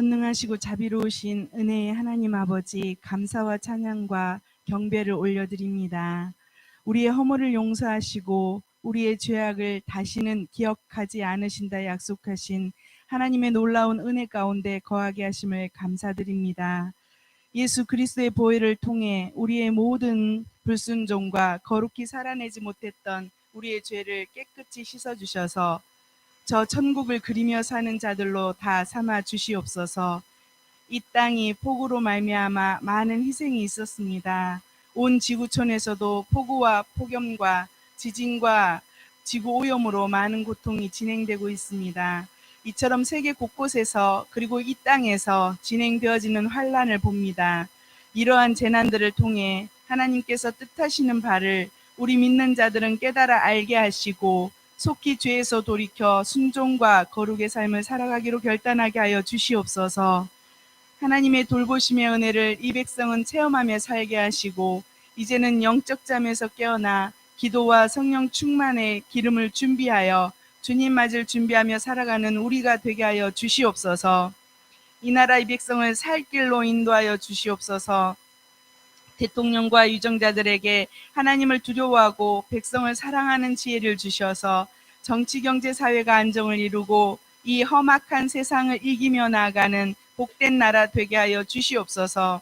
전능하시고 자비로우신 은혜의 하나님 아버지, 감사와 찬양과 경배를 올려드립니다. 우리의 허물을 용서하시고 우리의 죄악을 다시는 기억하지 않으신다 약속하신 하나님의 놀라운 은혜 가운데 거하게 하심을 감사드립니다. 예수 그리스도의 보혈을 통해 우리의 모든 불순종과 거룩히 살아내지 못했던 우리의 죄를 깨끗이 씻어주셔서 저 천국을 그리며 사는 자들로 다 삼아 주시옵소서. 이 땅이 폭우로 말미암아 많은 희생이 있었습니다. 온 지구촌에서도 폭우와 폭염과 지진과 지구 오염으로 많은 고통이 진행되고 있습니다. 이처럼 세계 곳곳에서 그리고 이 땅에서 진행되어지는 환란을 봅니다. 이러한 재난들을 통해 하나님께서 뜻하시는 바를 우리 믿는 자들은 깨달아 알게 하시고 속히 죄에서 돌이켜 순종과 거룩의 삶을 살아가기로 결단하게 하여 주시옵소서. 하나님의 돌보심의 은혜를 이 백성은 체험하며 살게 하시고 이제는 영적 잠에서 깨어나 기도와 성령 충만의 기름을 준비하여 주님 맞을 준비하며 살아가는 우리가 되게 하여 주시옵소서. 이 나라 이 백성을 살 길로 인도하여 주시옵소서. 대통령과 유정자들에게 하나님을 두려워하고 백성을 사랑하는 지혜를 주셔서 정치, 경제, 사회가 안정을 이루고 이 험악한 세상을 이기며 나아가는 복된 나라 되게 하여 주시옵소서.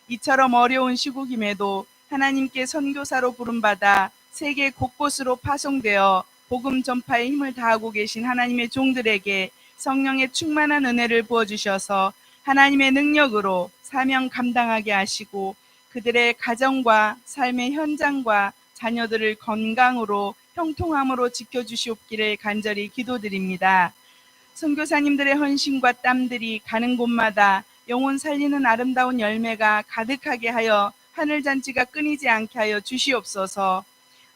이처럼 어려운 시국임에도 하나님께 선교사로 부름받아 세계 곳곳으로 파송되어 복음 전파에 힘을 다하고 계신 하나님의 종들에게 성령의 충만한 은혜를 부어주셔서 하나님의 능력으로 사명 감당하게 하시고 그들의 가정과 삶의 현장과 자녀들을 건강으로 형통함으로 지켜주시옵기를 간절히 기도드립니다. 선교사님들의 헌신과 땀들이 가는 곳마다 영혼 살리는 아름다운 열매가 가득하게 하여 하늘잔치가 끊이지 않게 하여 주시옵소서.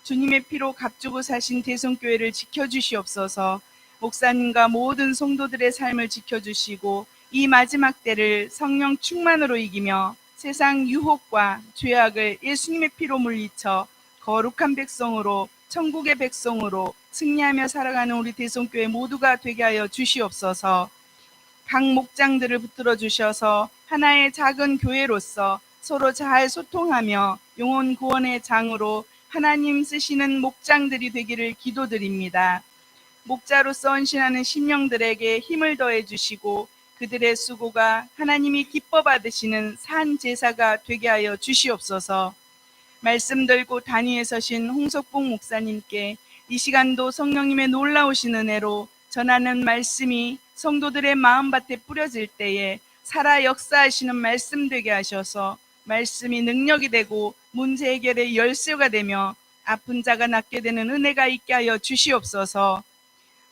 주님의 피로 값주고 사신 대성교회를 지켜주시옵소서. 목사님과 모든 성도들의 삶을 지켜주시고 이 마지막 때를 성령 충만으로 이기며 세상 유혹과 죄악을 예수님의 피로 물리쳐 거룩한 백성으로 천국의 백성으로 승리하며 살아가는 우리 대성교회 모두가 되게 하여 주시옵소서. 각 목장들을 붙들어 주셔서 하나의 작은 교회로서 서로 잘 소통하며 영혼 구원의 장으로 하나님 쓰시는 목장들이 되기를 기도드립니다. 목자로서 헌신하는 심령들에게 힘을 더해 주시고 그들의 수고가 하나님이 기뻐 받으시는 산 제사가 되게 하여 주시옵소서. 말씀 들고 단위에 서신 홍석봉 목사님께 이 시간도 성령님의 놀라우신 은혜로 전하는 말씀이 성도들의 마음밭에 뿌려질 때에 살아 역사하시는 말씀 되게 하셔서 말씀이 능력이 되고 문제 해결의 열쇠가 되며 아픈 자가 낫게 되는 은혜가 있게 하여 주시옵소서.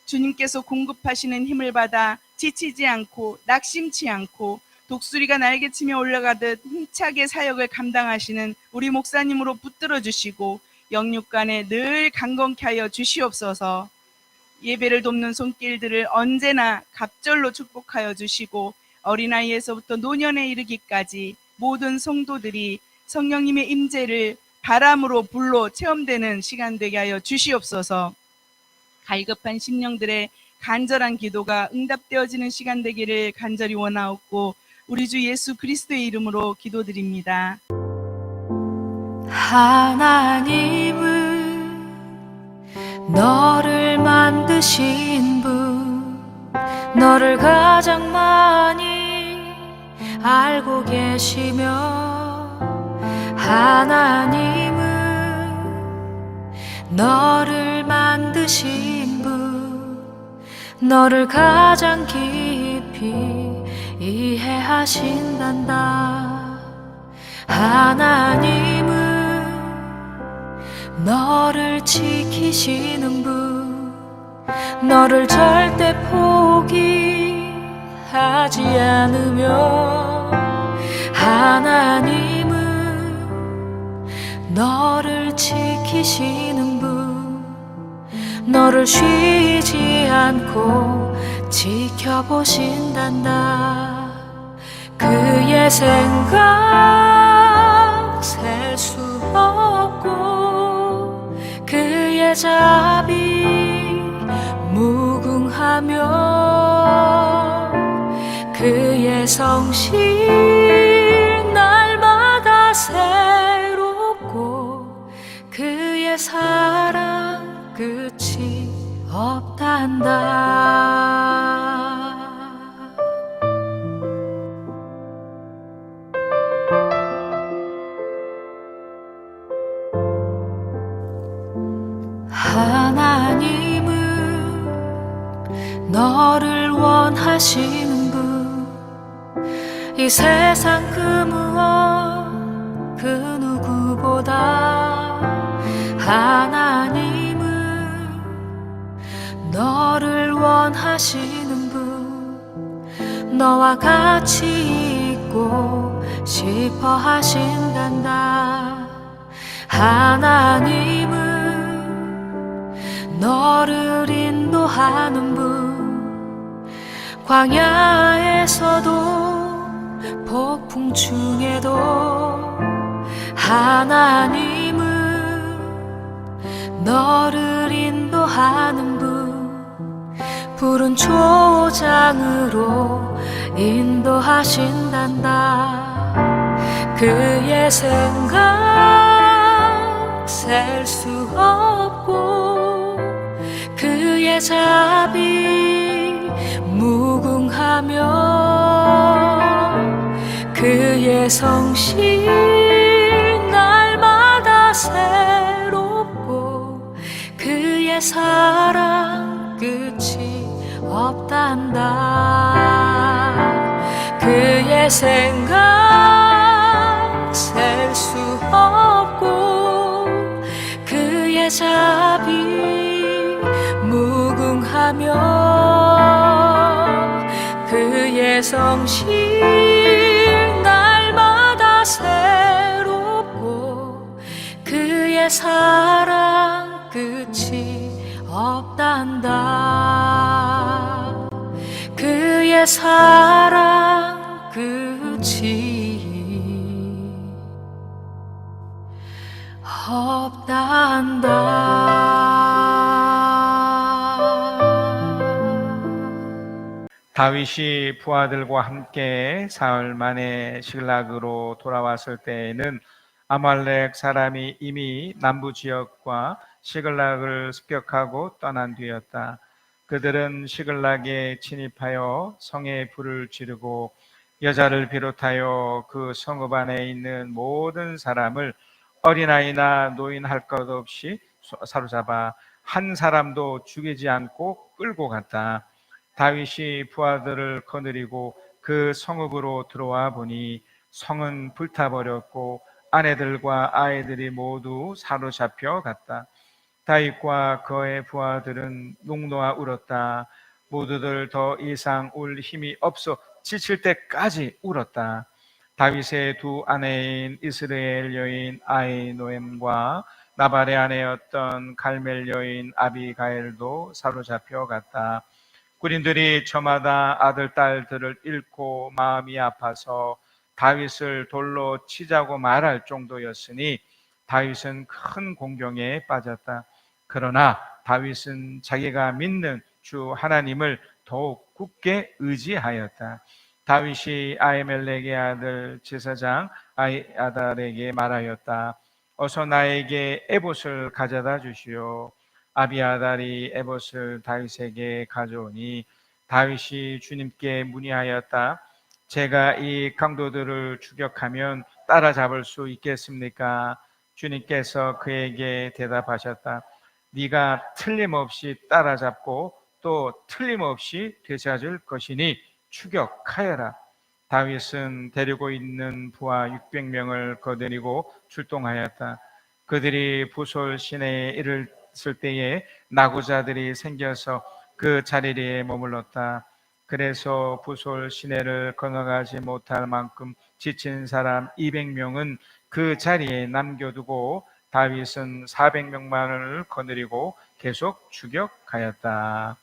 주님께서 공급하시는 힘을 받아 지치지 않고 낙심치 않고 독수리가 날개치며 올라가듯 힘차게 사역을 감당하시는 우리 목사님으로 붙들어 주시고 영육간에 늘 강건케 하여 주시옵소서. 예배를 돕는 손길들을 언제나 갑절로 축복하여 주시고 어린아이에서부터 노년에 이르기까지 모든 성도들이 성령님의 임재를 바람으로 불로 체험되는 시간 되게 하여 주시옵소서. 갈급한 심령들의 간절한 기도가 응답되어지는 시간 되기를 간절히 원하옵고 우리 주 예수 그리스도의 이름으로 기도드립니다. 하나님은 너를 만드신 분, 너를 가장 많이 알고 계시며 하나님은 너를 만드신 분, 너를 가장 깊이 이해하신단다. 하나님은 너를 지키시는 분, 너를 절대 포기하지 않으며 하나님은 너를 지키시는 분, 너를 쉬지 않고 지켜보신단다. 그의 생각 셀 수 없고 그의 자비 무궁하며 그의 너를 원하시는 분 이 세상 그 무엇 그 누구보다 하나님은 너를 원하시는 분 너와 같이 있고 싶어 하신단다. 하나님은 너를 인도하는 분 광야에서도 폭풍 중에도 하나님은 너를 인도하는 분 푸른 초장으로 인도하신단다. 그의 생각 셀 수 없고 그의 자비 무궁하며 그의 성실 날마다 새롭고 그의 사랑 끝이 없단다. 그의 생각 셀 수 없고 그의 자비 무궁하며 그의 성실 날마다 새롭고 그의 사랑 끝이 없단다. 그의 사랑 끝이 없단다. 다윗이 부하들과 함께 사흘 만에 시글락으로 돌아왔을 때에는 아말렉 사람이 이미 남부 지역과 시글락을 습격하고 떠난 뒤였다. 그들은 시글락에 진입하여 성에 불을 지르고 여자를 비롯하여 그 성읍 안에 있는 모든 사람을 어린아이나 노인 할 것 없이 사로잡아 한 사람도 죽이지 않고 끌고 갔다. 다윗이 부하들을 거느리고 그 성읍으로 들어와 보니 성은 불타버렸고 아내들과 아이들이 모두 사로잡혀 갔다. 다윗과 그의 부하들은 농노하 울었다. 모두들 더 이상 울 힘이 없어 지칠 때까지 울었다. 다윗의 두 아내인 이스라엘 여인 아히노엠과 나발의 아내였던 갈멜 여인 아비가일도 사로잡혀 갔다. 군인들이 저마다 아들, 딸들을 잃고 마음이 아파서 다윗을 돌로 치자고 말할 정도였으니 다윗은 큰 공경에 빠졌다. 그러나 다윗은 자기가 믿는 주 하나님을 더욱 굳게 의지하였다. 다윗이 아히멜렉의 아들 제사장 아비아달에게 말하였다. 어서 나에게 에봇을 가져다 주시오. 아비아달이 에봇을 다윗에게 가져오니 다윗이 주님께 문의하였다. 제가 이 강도들을 추격하면 따라잡을 수 있겠습니까? 주님께서 그에게 대답하셨다. 네가 틀림없이 따라잡고 또 틀림없이 되찾을 것이니 추격하여라. 다윗은 데리고 있는 부하 600명을 거느리고 출동하였다. 그들이 부솔 시내에 이르렀을 때에 나고자들이 생겨서 그 자리에 머물렀다. 그래서 부솔 시내를 건너가지 못할 만큼 지친 사람 200명은 그 자리에 남겨두고 다윗은 400명만을 거느리고 계속 추격하였다.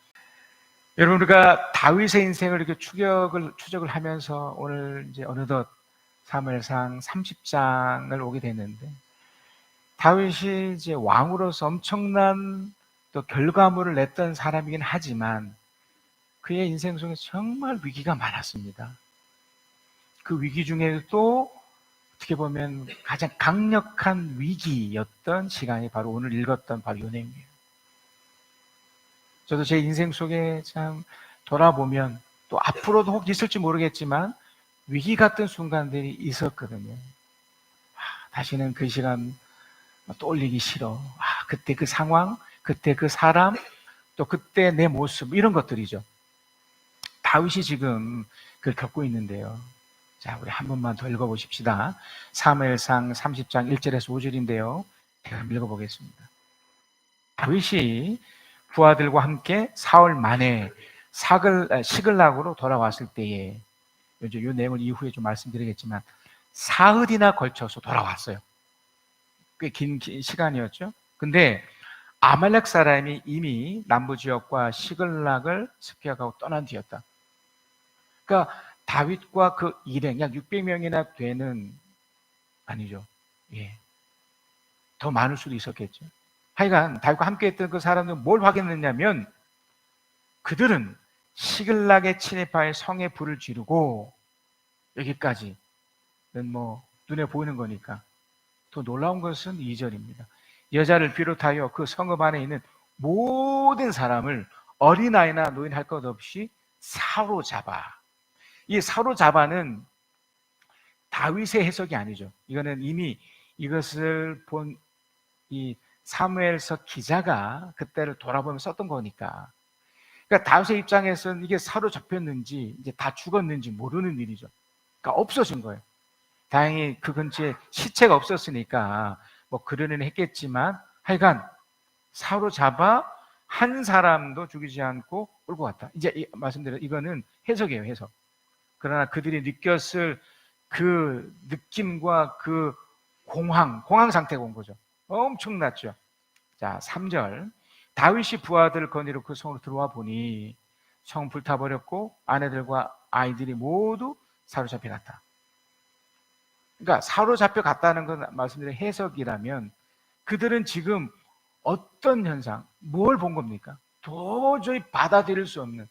여러분, 우리가 다윗의 인생을 이렇게 추적을 하면서 오늘 이제 어느덧 사무엘상 30장을 오게 됐는데, 다윗이 이제 왕으로서 엄청난 또 결과물을 냈던 사람이긴 하지만 그의 인생 속에 정말 위기가 많았습니다. 그 위기 중에도 어떻게 보면 가장 강력한 위기였던 시간이 바로 오늘 읽었던 바로 이 내용이에요. 저도 제 인생 속에 참 돌아보면 또 앞으로도 혹 있을지 모르겠지만 위기 같은 순간들이 있었거든요. 다시는 그 시간 떠올리기 싫어. 그때 그 상황, 그때 그 사람, 또 그때 내 모습, 이런 것들이죠. 다윗이 지금 그걸 겪고 있는데요. 자, 우리 한 번만 더 읽어보십시다. 사무엘상 30장 1절에서 5절인데요. 제가 읽어보겠습니다. 다윗이 부하들과 함께 사흘 만에 시글락으로 돌아왔을 때에, 이제 이 내용을 이후에 좀 말씀드리겠지만 사흘이나 걸쳐서 돌아왔어요. 꽤 긴 시간이었죠. 근데 아말렉 사람이 이미 남부 지역과 시글락을 습격하고 떠난 뒤였다. 그러니까 다윗과 그 일행 약 600명이나 되는, 아니죠, 예, 더 많을 수도 있었겠죠. 하여간 다윗과 함께 했던 그 사람들은 뭘 확인했냐면 그들은 시글락에 침입하여 성에 불을 지르고, 여기까지는 뭐 눈에 보이는 거니까. 더 놀라운 것은 2절입니다. 여자를 비롯하여 그 성읍 안에 있는 모든 사람을 어린아이나 노인 할 것 없이 사로잡아. 이 사로잡아는 다윗의 해석이 아니죠. 이거는 이미 이것을 본 이 사무엘서 기자가 그때를 돌아보면서 썼던 거니까. 그러니까 다윗의 입장에서는 이게 사로잡혔는지 이제 다 죽었는지 모르는 일이죠. 그러니까 없어진 거예요. 다행히 그 근처에 시체가 없었으니까 뭐 그러려니 했겠지만 하여간 사로잡아 한 사람도 죽이지 않고 끌고 갔다. 이제 말씀드려, 이거는 해석이에요, 해석. 그러나 그들이 느꼈을 그 느낌과 그 공황 상태가 온 거죠. 엄청났죠. 자, 3절. 다윗이 부하들을 거느리고 그 성으로 들어와 보니 성 불타버렸고 아내들과 아이들이 모두 사로잡혀 갔다. 그러니까 사로잡혀 갔다는 건 말씀드린 해석이라면 그들은 지금 어떤 현상, 뭘 본 겁니까? 도저히 받아들일 수 없는,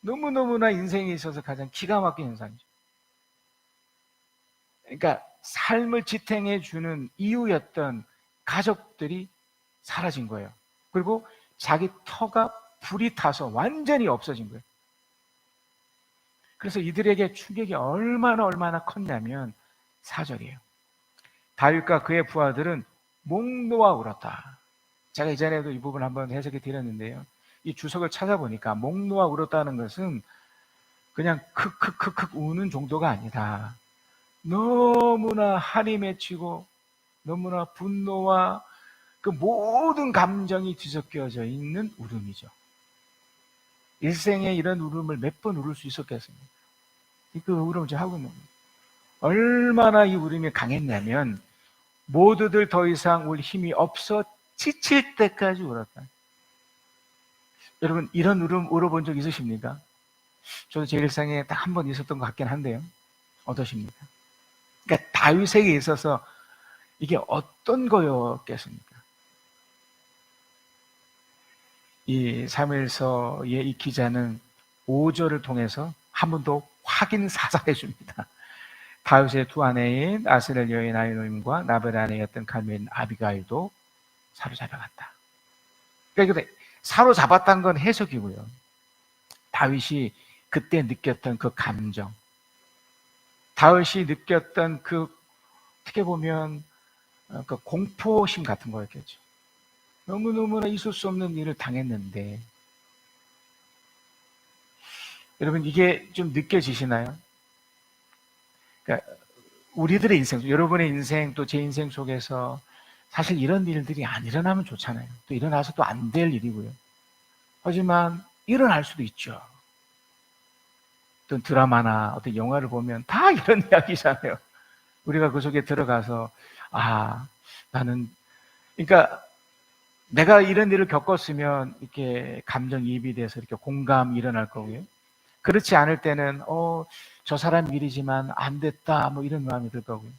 너무너무나 인생에 있어서 가장 기가 막힌 현상이죠. 그러니까 삶을 지탱해 주는 이유였던 가족들이 사라진 거예요. 그리고 자기 터가 불이 타서 완전히 없어진 거예요. 그래서 이들에게 충격이 얼마나 컸냐면 4절이에요. 다윗과 그의 부하들은 목 놓아 울었다. 제가 이전에도 이 부분 한번 해석해 드렸는데요. 이 주석을 찾아보니까 목 놓아 울었다는 것은 그냥 크크크크 우는 정도가 아니다. 너무나 한이 맺히고 너무나 분노와 그 모든 감정이 뒤섞여져 있는 울음이죠. 일생에 이런 울음을 몇 번 울을 수 있었겠습니까? 그 울음을 제가 하고 있는 거예요. 얼마나 이 울음이 강했냐면 모두들 더 이상 울 힘이 없어 지칠 때까지 울었다. 여러분, 이런 울음 울어본 적 있으십니까? 저도 제 일상에 딱 한 번 있었던 것 같긴 한데요. 어떠십니까? 그러니까 다윗에게 있어서 이게 어떤 거였겠습니까? 이 사무엘서의 이 기자는 5절을 통해서 한 번 더 확인 사살해 줍니다. 다윗의 두 아내인 아스렐 여인 아히노임과 나벨 아내였던 갈멜 아비가일도 사로잡아갔다. 그러니까 사로잡았다는 건 해석이고요. 다윗이 그때 느꼈던 그 감정, 다윗이 느꼈던 그 어떻게 보면 그 공포심 같은 거였겠죠. 너무너무나 있을 수 없는 일을 당했는데, 여러분 이게 좀 느껴지시나요? 그러니까 우리들의 인생, 여러분의 인생 또 제 인생 속에서 사실 이런 일들이 안 일어나면 좋잖아요. 또 일어나서 또 안 될 일이고요. 하지만 일어날 수도 있죠. 어떤 드라마나 어떤 영화를 보면 다 이런 이야기잖아요. 우리가 그 속에 들어가서 나는, 그러니까 내가 이런 일을 겪었으면 이렇게 감정이입이 돼서 이렇게 공감이 일어날 거고요. 그렇지 않을 때는 저 사람 일이지만 안 됐다 뭐 이런 마음이 들 거고요.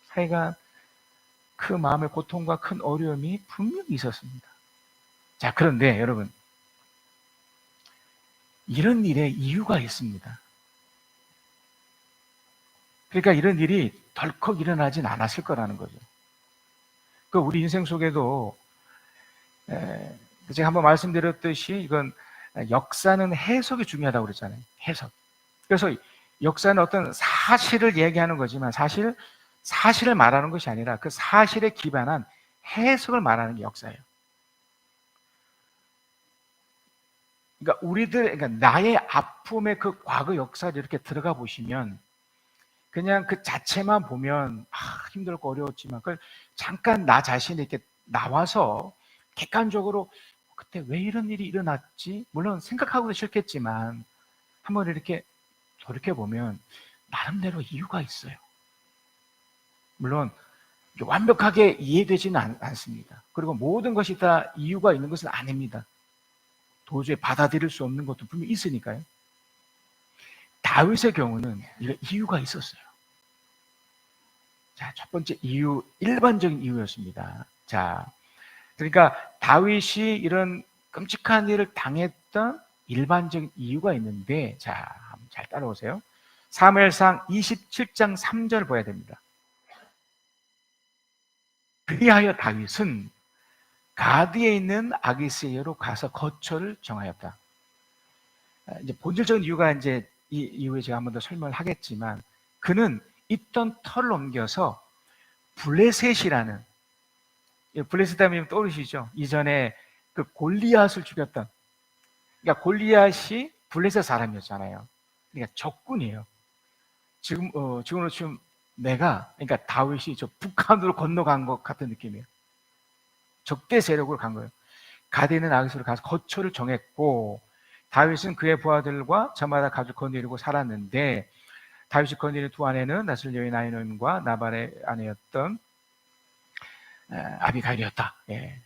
하여간 그 마음의 고통과 큰 어려움이 분명히 있었습니다. 자, 그런데 여러분, 이런 일에 이유가 있습니다. 그러니까 이런 일이 덜컥 일어나진 않았을 거라는 거죠. 그 우리 인생 속에도 제가 한번 말씀드렸듯이 이건 역사는 해석이 중요하다고 그랬잖아요. 해석. 그래서 역사는 어떤 사실을 얘기하는 거지만 사실 사실을 말하는 것이 아니라 그 사실에 기반한 해석을 말하는 게 역사예요. 그러니까 그러니까 나의 아픔의 그 과거 역사를 이렇게 들어가 보시면 그냥 그 자체만 보면 힘들고 어려웠지만 그걸 잠깐 나 자신이 이렇게 나와서 객관적으로 그때 왜 이런 일이 일어났지? 물론 생각하고도 싫겠지만 한번 이렇게 돌이켜 보면 나름대로 이유가 있어요. 물론 완벽하게 이해되지는 않습니다. 그리고 모든 것이 다 이유가 있는 것은 아닙니다. 도저히 받아들일 수 없는 것도 분명히 있으니까요. 다윗의 경우는 이유가 있었어요. 자, 첫 번째 이유, 일반적인 이유였습니다. 자, 그러니까 다윗이 이런 끔찍한 일을 당했던 일반적인 이유가 있는데, 자, 한번 잘 따라오세요. 사무엘상 27장 3절 봐야 됩니다. 그리하여 다윗은 가드에 있는 아기스에로 가서 거처를 정하였다. 이제 본질적인 이유가 이제 이 이후에 제가 한 번 더 설명을 하겠지만, 그는 있던 터를 옮겨서 블레셋이라는, 블레셋 하면 떠오르시죠? 이전에 그 골리앗을 죽였던, 그러니까 골리앗이 블레셋 사람이었잖아요. 그러니까 적군이에요. 지금으로 치면 그러니까 다윗이 저 북한으로 건너간 것 같은 느낌이에요. 적대 세력으로 간 거예요. 가드에 있는 아기스로 가서 거처를 정했고, 다윗은 그의 부하들과 저마다 가죽 거느리고 살았는데, 다윗이 거느린 두 아내는 나슬 여인 아히노임과 나발의 아내였던 아비가일이었다. 예.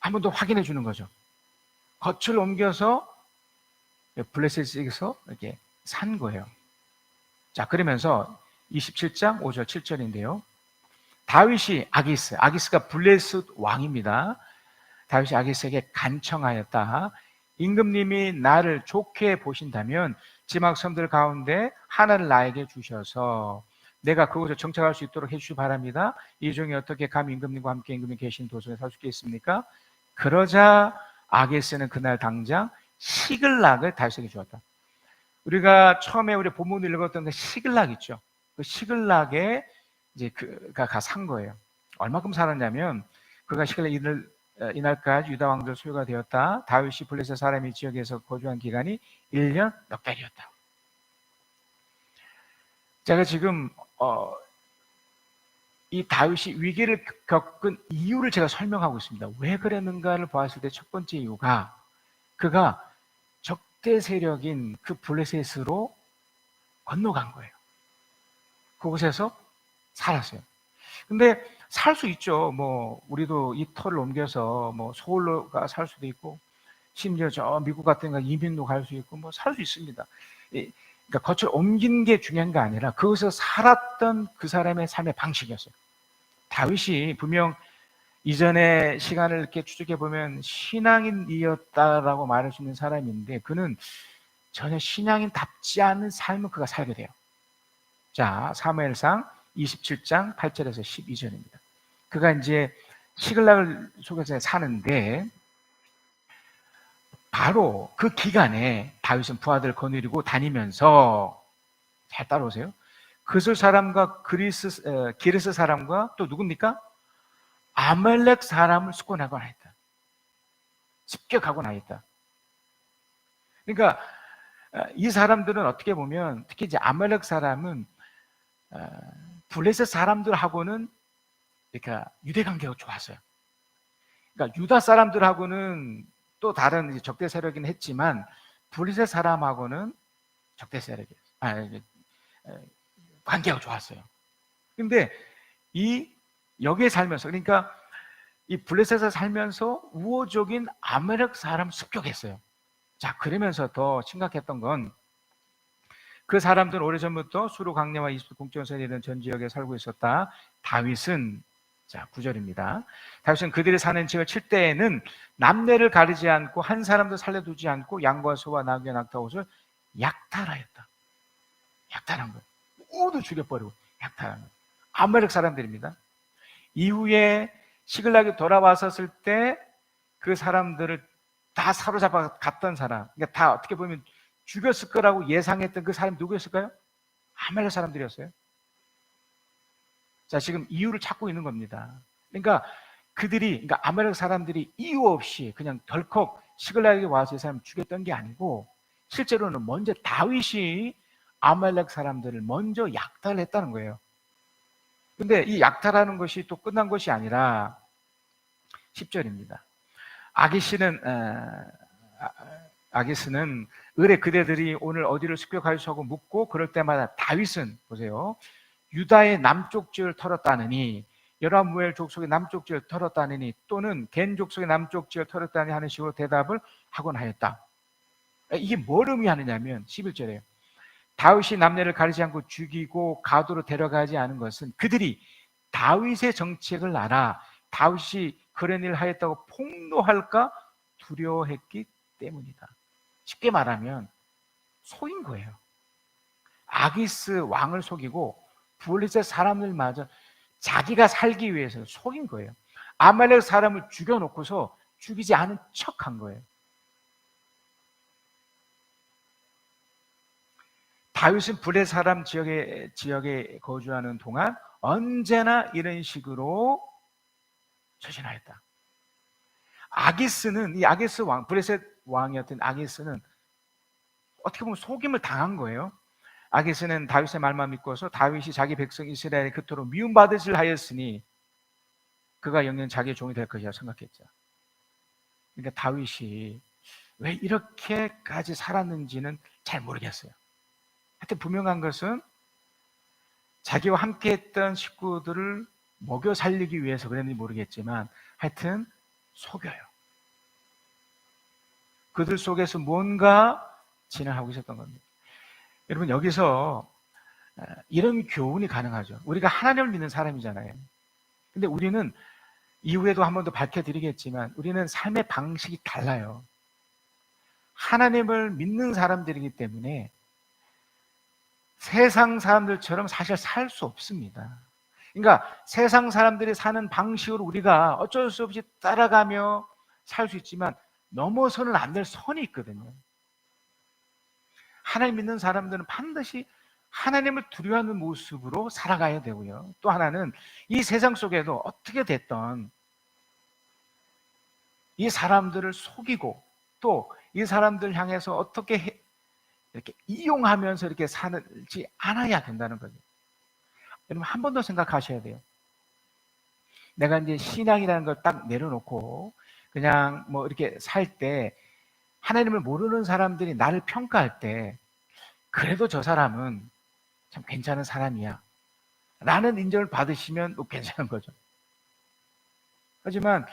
한 번 더 확인해 주는 거죠. 거처를 옮겨서 블레셋에서 이렇게 산 거예요. 자, 그러면서 27장 5절 7절인데요. 다윗이 아기스가 블레셋 왕입니다. 다윗이 아기스에게 간청하였다. 임금님이 나를 좋게 보신다면 지막 섬들 가운데 하나를 나에게 주셔서 내가 그곳에 정착할 수 있도록 해주시기 바랍니다. 이 중에 어떻게 감히 임금님과 함께 임금님 계신 도성에 살 수 있겠습니까? 그러자 아기스는 그날 당장 시글락을 다윗에게 주었다. 우리가 처음에 우리 본문을 읽었던 그 시글락 있죠. 그 시글락에 이제 그가 산 거예요. 얼마큼 살았냐면 그가 시글락 이날까지 유다 왕들 소유가 되었다. 다윗이 블레셋 사람이 지역에서 거주한 기간이 1년 몇 달이었다. 제가 지금 이 다윗이 위기를 겪은 이유를 제가 설명하고 있습니다. 왜 그랬는가를 보았을 때 첫 번째 이유가 그가 적대 세력인 그 블레셋으로 건너간 거예요. 그곳에서 살았어요. 근데 살 수 있죠. 뭐 우리도 이 터를 옮겨서 뭐 서울로 살 수도 있고 심지어 저 미국 같은 거 이민도 갈 수 있고 뭐 살 수 있습니다. 그러니까 거처를 옮긴 게 중요한 게 아니라 그것에서 살았던 그 사람의 삶의 방식이었어요. 다윗이 분명 이전의 시간을 이렇게 추적해 보면 신앙인이었다라고 말할 수 있는 사람인데 그는 전혀 신앙인답지 않은 삶을 그가 살게 돼요. 자, 사무엘상 27장 8절에서 12절입니다. 그가 이제 시글락을 속에서 사는데 바로 그 기간에 다윗은 부하들 거느리고 다니면서 잘 따라오세요. 그술 사람과 기르스 사람과 또 누굽니까? 아말렉 사람을 습격하거나 했다. 습격하거나 했다. 그러니까 이 사람들은 어떻게 보면 특히 이제 아말렉 사람은 블레셋 사람들하고는 그러니까 유대 관계가 좋았어요. 그러니까 유다 사람들하고는 또 다른 적대 세력이긴 했지만 블레셋 사람하고는 적대 세력이었어요. 관계가 좋았어요. 근데 여기에 살면서 그러니까 이 블레셋에 살면서 우호적인 아말렉 사람 습격했어요. 자, 그러면서 더 심각했던 건 그 사람들은 오래전부터 수로 강야와 이집트 공전선에 이르는 전 지역에 살고 있었다. 다윗은 자 9절입니다. 다윗은 그들이 사는 지역을 칠 때에는 남녀를 가리지 않고 한 사람도 살려두지 않고 양과 소와 나귀와 낙타 옷을 약탈하였다. 약탈한 거예요. 모두 죽여버리고 약탈한 거예요. 아말렉 사람들입니다. 이후에 시글락이 돌아왔었을 때 그 사람들을 다 사로잡아 갔던 사람, 그러니까 다 어떻게 보면 죽였을 거라고 예상했던 그 사람이 누구였을까요? 아말렉 사람들이었어요. 자, 지금 이유를 찾고 있는 겁니다. 그러니까 아말렉 사람들이 이유 없이 그냥 덜컥 시글락에게 와서 이 사람 죽였던 게 아니고 실제로는 먼저 다윗이 아말렉 사람들을 먼저 약탈했다는 거예요. 근데 이 약탈하는 것이 또 끝난 것이 아니라 10절입니다. 아기스는 을의 그대들이 오늘 어디를 습격하시오 하고 묻고 그럴 때마다 다윗은 보세요. 유다의 남쪽 지역을 털었다느니 여라무엘 족속의 남쪽 지역을 털었다느니 또는 겐 족속의 남쪽 지역을 털었다니 하는 식으로 대답을 하곤 하였다. 이게 뭘 의미하느냐면 11절에요. 다윗이 남녀를 가리지 않고 죽이고 가도로 데려가지 않은 것은 그들이 다윗의 정책을 알아 다윗이 그런 일을 하였다고 폭로할까 두려워했기 때문이다. 쉽게 말하면 속인 거예요. 아기스 왕을 속이고 블레셋 사람들마저 자기가 살기 위해서 속인 거예요. 아말렉 사람을 죽여놓고서 죽이지 않은 척한 거예요. 다윗은 블레셋 사람 지역에 거주하는 동안 언제나 이런 식으로 처신하였다. 아기스는 이 아기스 왕, 블레셋 왕이었던 아기스는 어떻게 보면 속임을 당한 거예요. 아기스는 다윗의 말만 믿고서 다윗이 자기 백성 이스라엘에 그토록 미움받으실 하였으니 그가 영영 자기의 종이 될 것이라 생각했죠. 그러니까 다윗이 왜 이렇게까지 살았는지는 잘 모르겠어요. 하여튼 분명한 것은 자기와 함께 했던 식구들을 먹여 살리기 위해서 그랬는지 모르겠지만 하여튼 속여요. 그들 속에서 뭔가 진행하고 있었던 겁니다. 여러분 여기서 이런 교훈이 가능하죠. 우리가 하나님을 믿는 사람이잖아요. 근데 우리는 이후에도 한 번 더 밝혀드리겠지만 우리는 삶의 방식이 달라요. 하나님을 믿는 사람들이기 때문에 세상 사람들처럼 사실 살 수 없습니다. 그러니까 세상 사람들이 사는 방식으로 우리가 어쩔 수 없이 따라가며 살 수 있지만 넘어서는 안 될 선이 있거든요. 하나님 믿는 사람들은 반드시 하나님을 두려워하는 모습으로 살아가야 되고요. 또 하나는 이 세상 속에도 어떻게 됐던 이 사람들을 속이고 또 이 사람들 향해서 어떻게 이렇게 이용하면서 이렇게 살지 않아야 된다는 거죠. 여러분 한 번 더 생각하셔야 돼요. 내가 이제 신앙이라는 걸 딱 내려놓고 그냥 뭐 이렇게 살 때 하나님을 모르는 사람들이 나를 평가할 때 그래도 저 사람은 참 괜찮은 사람이야 라는 인정을 받으시면 뭐 괜찮은 거죠. 하지만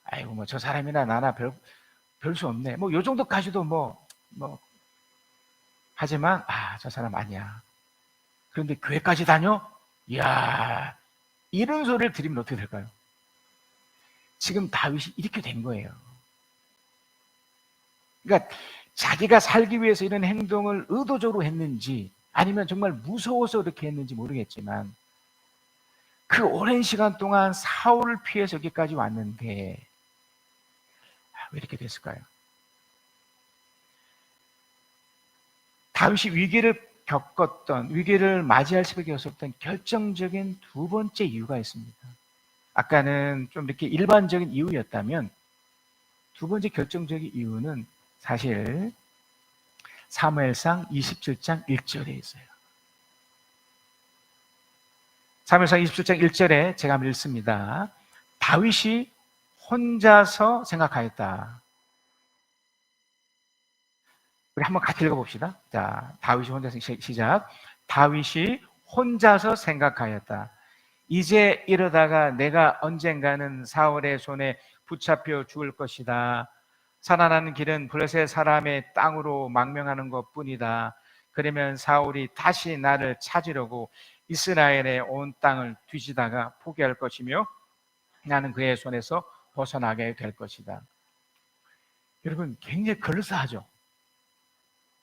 아이고 뭐 저 사람이나 나나 별 수 없네 뭐 요 정도까지도 뭐 하지만 저 사람 아니야. 그런데 교회까지 다녀? 이야 이런 소리를 들으면 어떻게 될까요? 지금 다윗이 이렇게 된 거예요. 그러니까 자기가 살기 위해서 이런 행동을 의도적으로 했는지 아니면 정말 무서워서 이렇게 했는지 모르겠지만 그 오랜 시간 동안 사울을 피해서 여기까지 왔는데 왜 이렇게 됐을까요? 다윗이 위기를 맞이할 수밖에 없었던 결정적인 두 번째 이유가 있습니다. 아까는 좀 이렇게 일반적인 이유였다면 두 번째 결정적인 이유는 사실 사무엘상 27장 1절에 있어요. 사무엘상 27장 1절에 제가 한번 읽습니다. 다윗이 혼자서 생각하였다. 우리 한번 같이 읽어봅시다. 자, 다윗이 혼자서 시작. 다윗이 혼자서 생각하였다. 이제 이러다가 내가 언젠가는 사울의 손에 붙잡혀 죽을 것이다. 살아나는 길은 블레셋 사람의 땅으로 망명하는 것뿐이다. 그러면 사울이 다시 나를 찾으려고 이스라엘의 온 땅을 뒤지다가 포기할 것이며 나는 그의 손에서 벗어나게 될 것이다. 여러분 굉장히 그럴싸하죠.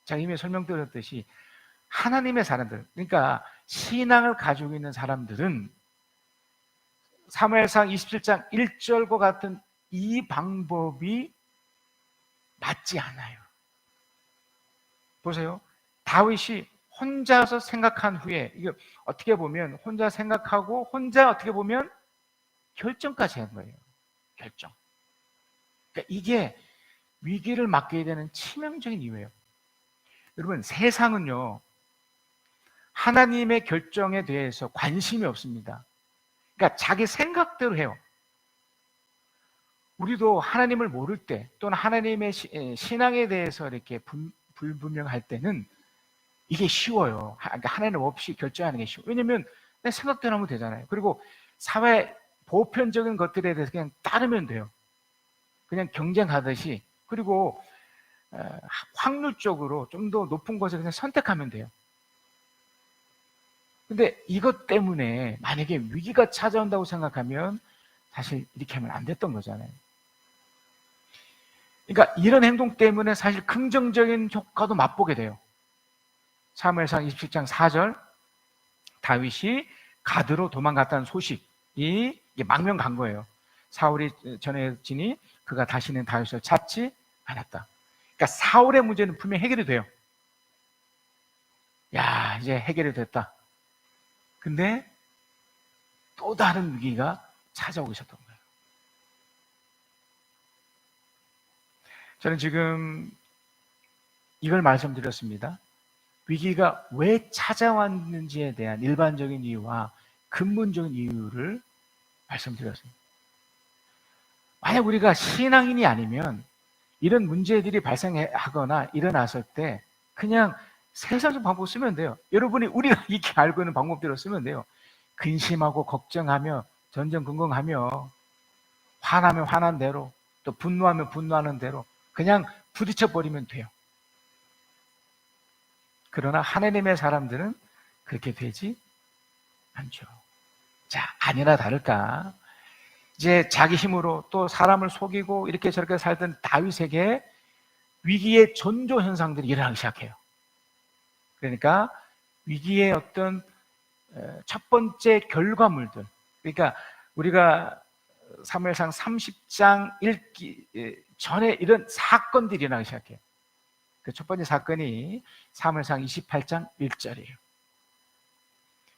제가 이미 설명드렸듯이 하나님의 사람들, 그러니까 신앙을 가지고 있는 사람들은 사무엘상 27장 1절과 같은 이 방법이 맞지 않아요. 보세요. 다윗이 혼자서 생각한 후에 이게 어떻게 보면 혼자 생각하고 혼자 어떻게 보면 결정까지 한 거예요. 결정. 그러니까 이게 위기를 맞게 되는 치명적인 이유예요. 여러분, 세상은요, 하나님의 결정에 대해서 관심이 없습니다. 그러니까 자기 생각대로 해요. 우리도 하나님을 모를 때 또는 하나님의 신앙에 대해서 이렇게 불분명할 때는 이게 쉬워요. 그러니까 하나님 없이 결정하는 게 쉬워요. 왜냐면 내 생각대로 하면 되잖아요. 그리고 사회 보편적인 것들에 대해서 그냥 따르면 돼요. 그냥 경쟁하듯이. 그리고 확률적으로 좀 더 높은 것을 그냥 선택하면 돼요. 근데 이것 때문에 만약에 위기가 찾아온다고 생각하면 사실 이렇게 하면 안 됐던 거잖아요. 그러니까 이런 행동 때문에 사실 긍정적인 효과도 맛보게 돼요. 사무엘상 27장 4절, 다윗이 가드로 도망갔다는 소식이 망명 간 거예요. 사울이 전해지니 그가 다시는 다윗을 찾지 않았다. 그러니까 사울의 문제는 분명히 해결이 돼요. 야, 이제 해결이 됐다. 근데 또 다른 위기가 찾아오고 있었던 거예요. 저는 지금 이걸 말씀드렸습니다. 위기가 왜 찾아왔는지에 대한 일반적인 이유와 근본적인 이유를 말씀드렸습니다. 만약 우리가 신앙인이 아니면 이런 문제들이 발생하거나 일어났을 때 그냥 세상적 방법 쓰면 돼요. 여러분이 우리가 이렇게 알고 있는 방법대로 쓰면 돼요. 근심하고 걱정하며 전전긍긍하며 화나면 화난 대로 또 분노하면 분노하는 대로 그냥 부딪혀 버리면 돼요. 그러나 하나님의 사람들은 그렇게 되지 않죠. 자, 아니나 다를까 이제 자기 힘으로 또 사람을 속이고 이렇게 저렇게 살던 다윗에게 위기의 전조 현상들이 일어나기 시작해요. 그러니까 위기의 어떤 첫 번째 결과물들, 그러니까 우리가 사무엘상 30장 읽기 전에 이런 사건들이 일어나기 시작해요. 그 첫 번째 사건이 사무엘상 28장 1절이에요.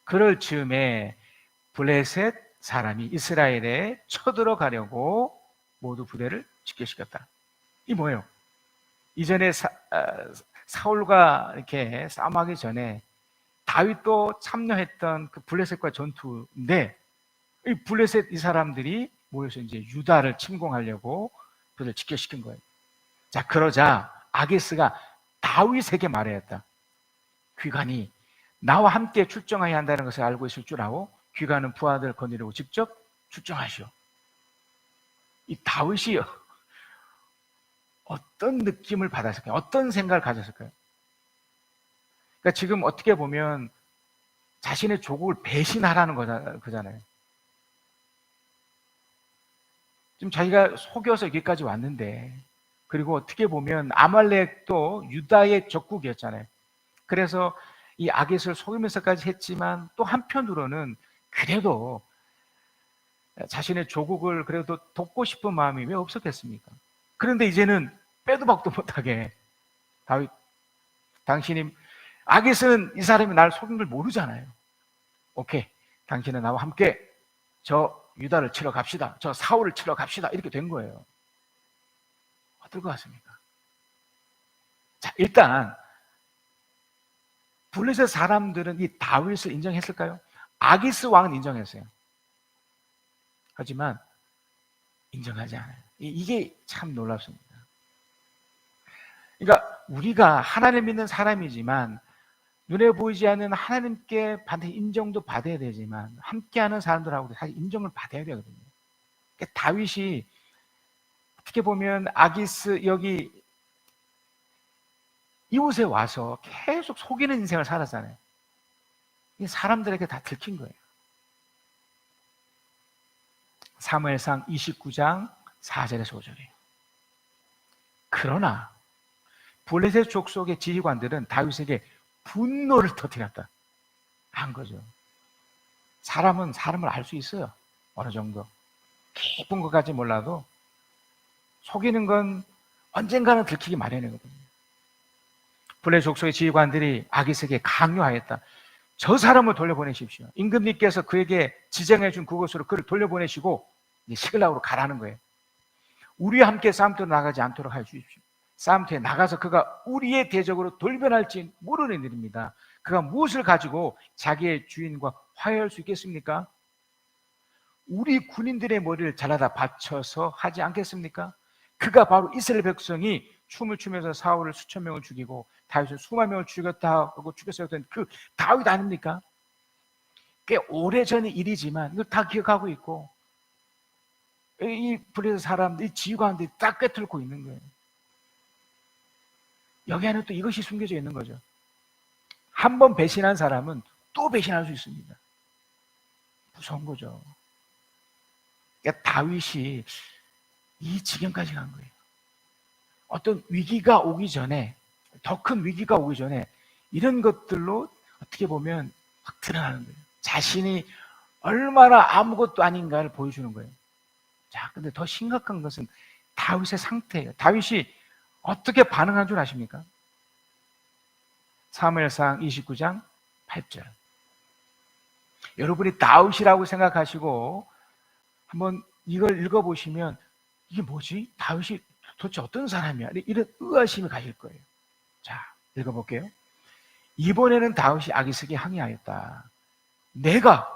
그럴 즈음에 블레셋 사람이 이스라엘에 쳐들어가려고 모두 부대를 집결시켰다. 이 뭐예요? 이전에 사울과 이렇게 싸움하기 전에 다윗도 참여했던 그 블레셋과 전투인데 이 블레셋 이 사람들이 모여서 이제 유다를 침공하려고 그들을 집결시킨 거예요. 자, 그러자 아기스가 다윗에게 말했다. 귀관이 나와 함께 출정해야 한다는 것을 알고 있을 줄 알고 귀관은 부하들을 거느리고 직접 출정하시오. 이 다윗이 어떤 느낌을 받았을까요? 어떤 생각을 가졌을까요? 그러니까 지금 어떻게 보면 자신의 조국을 배신하라는 거잖아요. 지금 자기가 속여서 여기까지 왔는데, 그리고 어떻게 보면 아말렉도 유다의 적국이었잖아요. 그래서 이 아깃을 속이면서까지 했지만 또 한편으로는 그래도 자신의 조국을 그래도 돕고 싶은 마음이 왜 없었겠습니까? 그런데 이제는 빼도 박도 못하게 다윗, 당신이 아깃은 이 사람이 날 속인 걸 모르잖아요. 오케이, 당신은 나와 함께 저 유다를 치러 갑시다. 저 사울을 치러 갑시다. 이렇게 된 거예요. 어떨 것 같습니까? 자, 일단 블레셋 사람들은 이 다윗을 인정했을까요? 아기스 왕은 인정했어요. 하지만 인정하지 않아요. 이게 참 놀랍습니다. 그러니까 우리가 하나님 믿는 사람이지만 눈에 보이지 않는 하나님께 반드시 인정도 받아야 되지만 함께하는 사람들하고도 사실 인정을 받아야 되거든요. 그러니까 다윗이 어떻게 보면 아기스 여기 이곳에 와서 계속 속이는 인생을 살았잖아요. 이게 사람들에게 다 들킨 거예요. 사무엘상 29장 4절에서 5절이에요. 그러나 블레셋 족속의 지휘관들은 다윗에게 분노를 터뜨렸다 한 거죠. 사람은 사람을 알 수 있어요. 어느 정도 깊은 것까지 몰라도 속이는 건 언젠가는 들키기 마련이거든요. 블레셋 족속의 지휘관들이 아기스에게 강요하였다. 저 사람을 돌려보내십시오. 임금님께서 그에게 지정해 준 그곳으로 그를 돌려보내시고 이제 시글락으로 가라는 거예요. 우리와 함께 싸움터로 나가지 않도록 하여 주십시오. 싸움터에 나가서 그가 우리의 대적으로 돌변할지 모르는 일입니다. 그가 무엇을 가지고 자기의 주인과 화해할 수 있겠습니까? 우리 군인들의 머리를 잘라다 바쳐서 하지 않겠습니까? 그가 바로 이스라엘 백성이 춤을 추면서 사울을 수천 명을 죽이고 다윗을 수만 명을 죽였다고 죽였어야 했던 그 다윗 아닙니까? 꽤 오래전의 일이지만 이걸 다 기억하고 있고 이 불의의 사람들, 이 지휘관들이 딱 꿰뚫고 있는 거예요. 여기 안에 또 이것이 숨겨져 있는 거죠. 한 번 배신한 사람은 또 배신할 수 있습니다. 무서운 거죠. 그러니까 다윗이 이 지경까지 간 거예요. 어떤 위기가 오기 전에, 더 큰 위기가 오기 전에 이런 것들로 어떻게 보면 확 드러나는 거예요. 자신이 얼마나 아무것도 아닌가를 보여주는 거예요. 자, 근데 더 심각한 것은 다윗의 상태예요. 다윗이 어떻게 반응한 줄 아십니까? 사무엘상 29장 8절. 여러분이 다윗이라고 생각하시고 한번 이걸 읽어보시면 이게 뭐지? 다윗이 도대체 어떤 사람이야? 이런 의아심이 가실 거예요. 자, 읽어볼게요. 이번에는 다윗이 아기스에게 항의하였다. 내가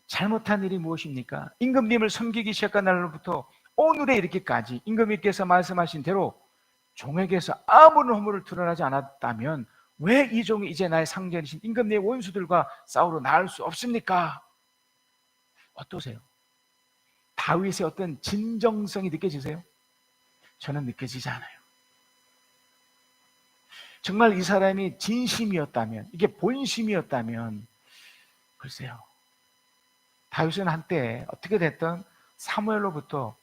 잘못한 일이 무엇입니까? 임금님을 섬기기 시작한 날로부터 오늘에 이르기까지 임금님께서 말씀하신 대로 종에게서 아무런 허물을 드러나지 않았다면 왜 이 종이 이제 나의 상전이신 임금님의 원수들과 싸우러 나올 수 없습니까? 어떠세요? 다윗의 어떤 진정성이 느껴지세요? 저는 느껴지지 않아요. 정말 이 사람이 진심이었다면, 이게 본심이었다면 글쎄요, 다윗은 한때 어떻게 됐든 사무엘로부터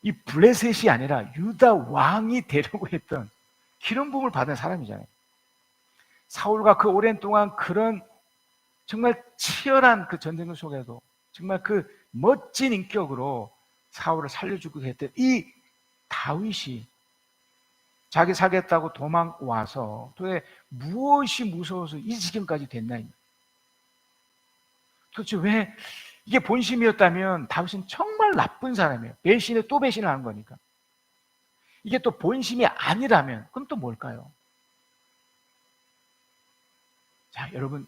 이 블레셋이 아니라 유다 왕이 되려고 했던 기름 부음을 받은 사람이잖아요. 사울과 그 오랜 동안 그런 정말 치열한 그 전쟁 속에도 정말 그 멋진 인격으로 사울을 살려주고 했던 이 다윗이 자기 살겠다고 도망와서 도대체 무엇이 무서워서 이 지경까지 됐나? 도대체 왜? 이게 본심이었다면 다윗은 정말 나쁜 사람이에요. 배신에 또 배신을 하는 거니까. 이게 또 본심이 아니라면 그럼 또 뭘까요? 자, 여러분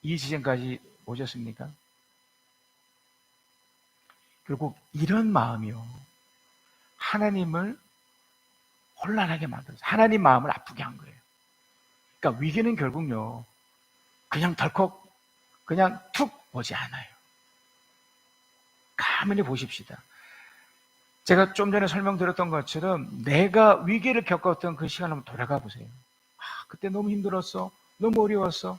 이 지점까지 오셨습니까? 결국 이런 마음이요, 하나님을 혼란하게 만들어서 하나님 마음을 아프게 한 거예요. 그러니까 위기는 결국요, 그냥 덜컥 그냥 툭 오지 않아요. 가만히 보십시다. 제가 좀 전에 설명드렸던 것처럼 내가 위기를 겪었던 그 시간을 한번 돌아가 보세요. 그때 너무 힘들었어, 너무 어려웠어.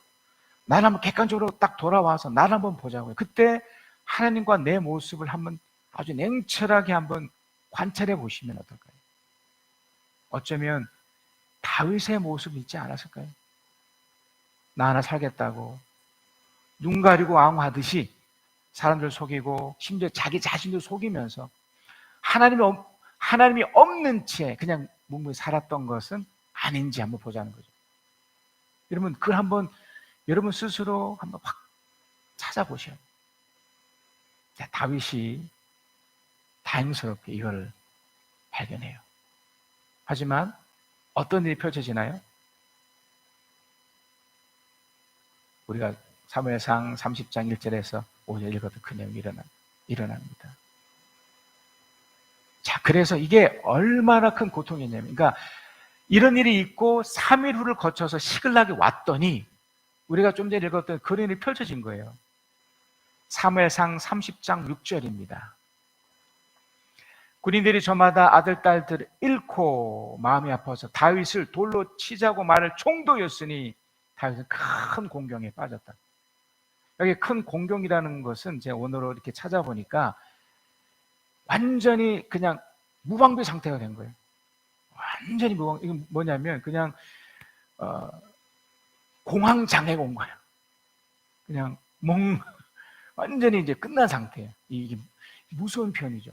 나를 한번 객관적으로 딱 돌아와서 나를 한번 보자고요. 그때 하나님과 내 모습을 한번 아주 냉철하게 한번 관찰해 보시면 어떨까요? 어쩌면 다윗의 모습이 있지 않았을까요? 나 하나 살겠다고 눈 가리고 앙화하듯이 사람들 속이고 심지어 자기 자신도 속이면서 하나님이 없는 채 그냥 묵묵히 살았던 것은 아닌지 한번 보자는 거죠. 여러분, 그걸 한번 여러분 스스로 한번 확 찾아보셔요. 다윗이 다행스럽게 이걸 발견해요. 하지만 어떤 일이 펼쳐지나요? 우리가 사무엘상 30장 1절에서 5절 읽어도 그 내용이 일어납니다. 자, 그래서 이게 얼마나 큰 고통이냐면, 그러니까 이런 일이 있고 3일 후를 거쳐서 시글락이 왔더니 우리가 좀 전에 읽었던 그런 일이 펼쳐진 거예요. 사무엘상 30장 6절입니다. 군인들이 저마다 아들, 딸들을 잃고 마음이 아파서 다윗을 돌로 치자고 말할 정도였으니 다윗은 큰 공경에 빠졌다. 여기 큰 공경이라는 것은 제가 오늘로 이렇게 찾아보니까 완전히 그냥 무방비 상태가 된 거예요. 완전히 무방비. 이건 뭐냐면 그냥 공황장애가 온 거예요. 그냥 완전히 이제 끝난 상태예요. 이게 무서운 표현이죠.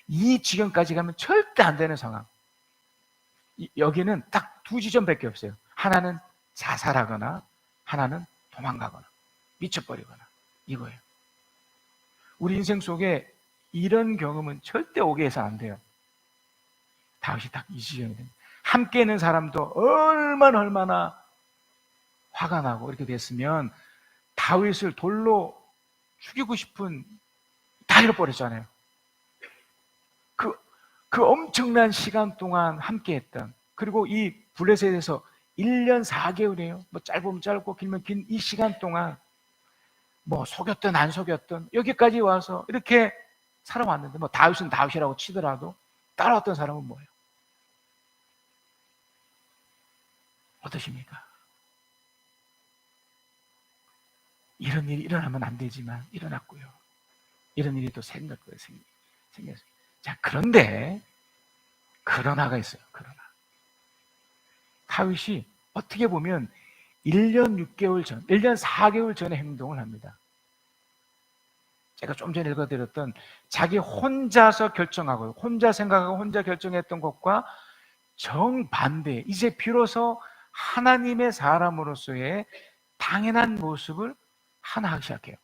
이 지경까지 가면 절대 안 되는 상황. 여기는 딱 두 지점밖에 없어요. 하나는 자살하거나 하나는 도망가거나 미쳐버리거나 이거예요. 우리 인생 속에 이런 경험은 절대 오게 해서 안 돼요. 다윗이 딱 이 지경이 됩니다. 함께 있는 사람도 얼마나 화가 나고 이렇게 됐으면 다윗을 돌로 죽이고 싶은, 다 잃어버렸잖아요. 그 엄청난 시간 동안 함께 했던, 그리고 이 블레셋에 대해서 1년 4개월이에요. 뭐 짧으면 짧고 길면 긴 이 시간 동안 뭐 속였든 안 속였든 여기까지 와서 이렇게 살아왔는데, 뭐 다윗은 다윗이라고 치더라도 따라왔던 사람은 뭐예요? 어떠십니까? 이런 일이 일어나면 안 되지만 일어났고요. 이런 일이 또 생겼어요. 자, 그런데 그러나가 있어요. 그러나 다윗이 어떻게 보면 1년 6개월 전, 1년 4개월 전에 행동을 합니다. 제가 좀 전에 읽어드렸던 자기 혼자서 결정하고 혼자 생각하고 혼자 결정했던 것과 정반대, 이제 비로소 하나님의 사람으로서의 당연한 모습을 하나 하기 시작해요.